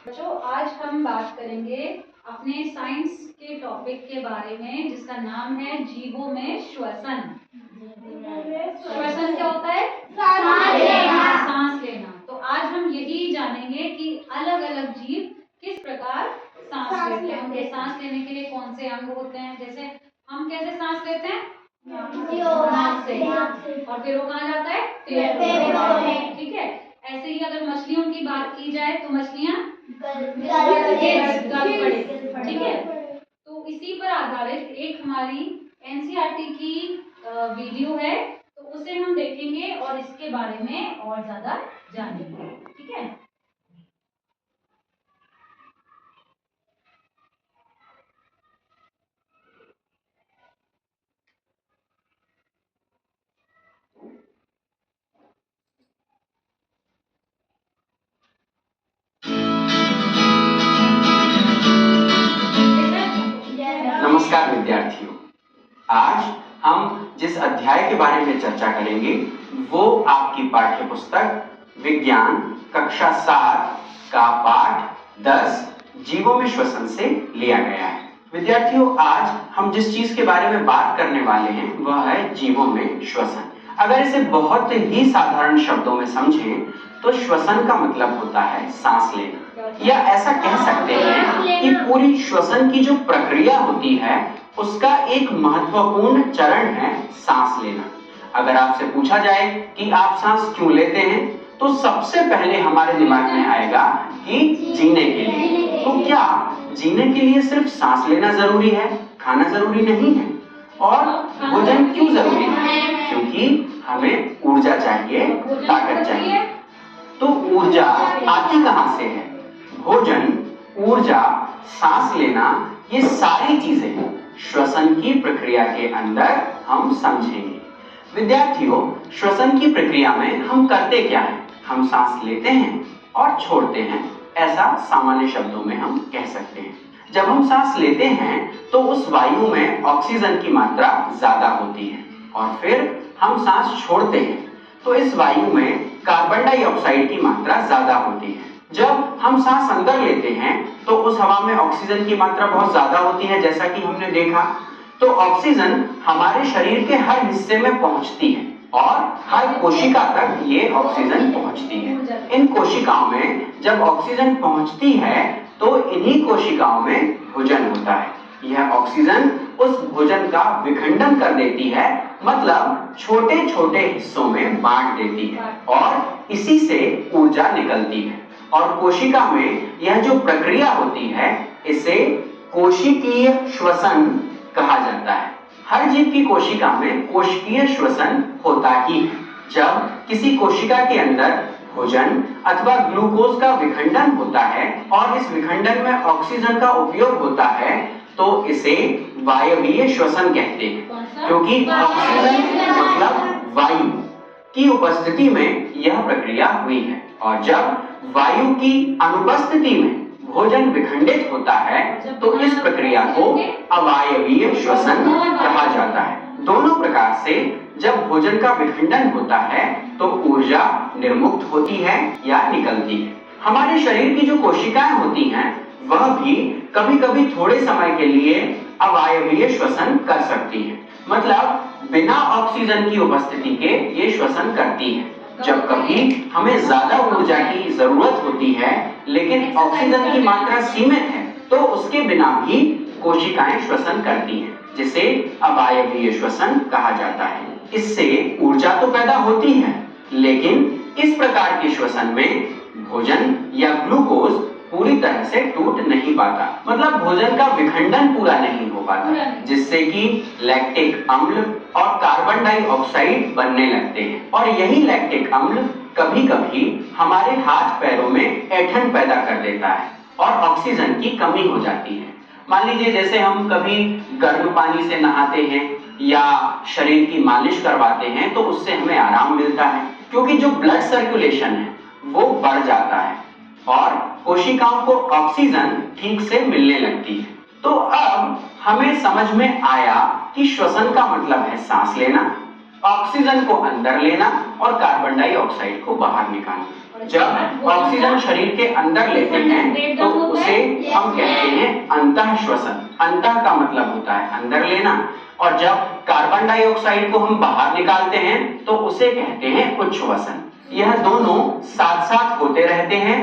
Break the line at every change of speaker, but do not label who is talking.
बच्चों, आज हम बात करेंगे अपने साइंस के टॉपिक के बारे में जिसका नाम है जीवों में श्वसन। श्वसन क्या होता है? सांस लेना। सांस लेना। तो आज हम यही जानेंगे कि अलग अलग जीव किस प्रकार सांस लेते हैं, उनके सांस लेने के लिए कौन से अंग होते हैं। जैसे हम कैसे सांस लेते हैं? नाक से। और फिर वो कहाँ जाता है? फेफड़ों में। ठीक है। ऐसे ही अगर मछलियों की बात की जाए तो मछलियां ठीक है। तो इसी पर आधारित एक हमारी एनसीईआरटी की वीडियो है, तो उसे हम देखेंगे और इसके बारे में और ज्यादा जानेंगे। ठीक है।
नमस्कार विद्यार्थियों, आज हम जिस अध्याय के बारे में चर्चा करेंगे वो आपकी पाठ्य पुस्तक विज्ञान कक्षा 7 का पाठ 10 जीवों में श्वसन से लिया गया है। विद्यार्थियों, आज हम जिस चीज के बारे में बात करने वाले हैं वह है जीवों में श्वसन। अगर इसे बहुत ही साधारण शब्दों में समझें तो श्वसन का मतलब होता है सांस लेना, या ऐसा कह सकते हैं कि पूरी श्वसन की जो प्रक्रिया होती है उसका एक महत्वपूर्ण चरण है सांस लेना। अगर आपसे पूछा जाए कि आप सांस क्यों लेते हैं तो सबसे पहले हमारे दिमाग में आएगा कि जीने के लिए। तो क्या जीने के लिए सिर्फ सांस लेना जरूरी है, खाना जरूरी नहीं है? और भोजन क्यों जरूरी है? क्योंकि हमें ऊर्जा चाहिए, ताकत चाहिए। तो ऊर्जा आती कहां से है? भोजन, ऊर्जा, सांस लेना, ये सारी चीजें श्वसन की प्रक्रिया के अंदर हम समझेंगे। विद्यार्थियों, श्वसन की प्रक्रिया में हम करते क्या हैं? हम सांस लेते हैं और छोड़ते हैं, ऐसा सामान्य शब्दों में हम कह सकते हैं। जब हम सांस लेते हैं तो उस वायु में ऑक्सीजन की मात्रा ज्यादा होती है और फिर हम सांस छोड़ते हैं तो इस वायु में कार्बन डाइऑक्साइड की मात्रा ज्यादा होती है। जब हम सांस अंदर लेते हैं तो उस हवा में ऑक्सीजन की मात्रा बहुत ज्यादा होती है, जैसा कि हमने देखा। तो ऑक्सीजन हमारे शरीर के हर हिस्से में पहुंचती है और हर कोशिका तक ये ऑक्सीजन पहुंचती है। इन कोशिकाओं में जब ऑक्सीजन पहुंचती है तो इन्हीं कोशिकाओं में भोजन होता है। यह ऑक्सीजन उस भोजन का विखंडन कर देती है, मतलब छोटे छोटे हिस्सों में बांट देती है और इसी से ऊर्जा निकलती है। और कोशिका में यह जो प्रक्रिया होती है इसे कोशिकीय श्वसन कहा जाता है। हर जीव की कोशिका में कोशिकीय श्वसन होता ही है। जब किसी कोशिका के अंदर भोजन अथवा ग्लूकोज का विखंडन होता है और इस विखंडन में ऑक्सीजन का उपयोग होता है तो इसे वायवीय श्वसन कहते हैं, क्योंकि ऑक्सीजन मतलब वायु की उपस्थिति में यह प्रक्रिया हुई है। और जब वायु की अनुपस्थिति में भोजन विखंडित होता है तो इस प्रक्रिया को अवायवीय श्वसन कहा जाता है। दोनों प्रकार से जब भोजन का विखंडन होता है तो ऊर्जा निर्मुक्त होती है या निकलती है। हमारे शरीर की जो कोशिकाएं होती हैं वह भी कभी-कभी थोड़े समय के लिए अवायवीय श्वसन कर सकती है, मतलब बिना ऑक्सीजन की उपस्थिति के ये श्वसन करती है। जब कभी हमें ज्यादा ऊर्जा की जरूरत होती है लेकिन ऑक्सीजन की मात्रा सीमित है तो उसके बिना भी कोशिकाएं श्वसन करती हैं, जिसे अवायवीय श्वसन कहा जाता है। इससे ऊर्जा तो पैदा होती है लेकिन इस प्रकार के श्वसन में भोजन या ग्लूकोज पूरी तरह से टूट नहीं पाता, मतलब भोजन का विखंडन पूरा नहीं हो पाता, जिससे कि लैक्टिक अम्ल और कार्बन डाइऑक्साइड बनने लगते हैं। और यही लैक्टिक अम्ल कभी-कभी हमारे हाथ पैरों में ऐंठन पैदा कर देता है और ऑक्सीजन की कमी हो जाती है। मान लीजिए जैसे हम कभी गर्म पानी से नहाते हैं या शरीर की मालिश करवाते हैं तो उससे हमें आराम मिलता है, क्योंकि जो ब्लड सर्कुलेशन है वो बढ़ जाता है और कोशिकाओं को ऑक्सीजन ठीक से मिलने लगती है। तो अब हमें समझ में आया कि श्वसन का मतलब है सांस लेना, ऑक्सीजन को अंदर लेना और कार्बन डाइऑक्साइड को बाहर निकालना। जब ऑक्सीजन शरीर के अंदर लेते हैं तो उसे हम कहते हैं अंतः श्वसन। अंतः का मतलब होता है अंदर लेना, और जब कार्बन डाइऑक्साइड को हम बाहर निकालते हैं तो उसे कहते हैं उच्छ्वसन। यह दोनों साथ साथ होते रहते हैं।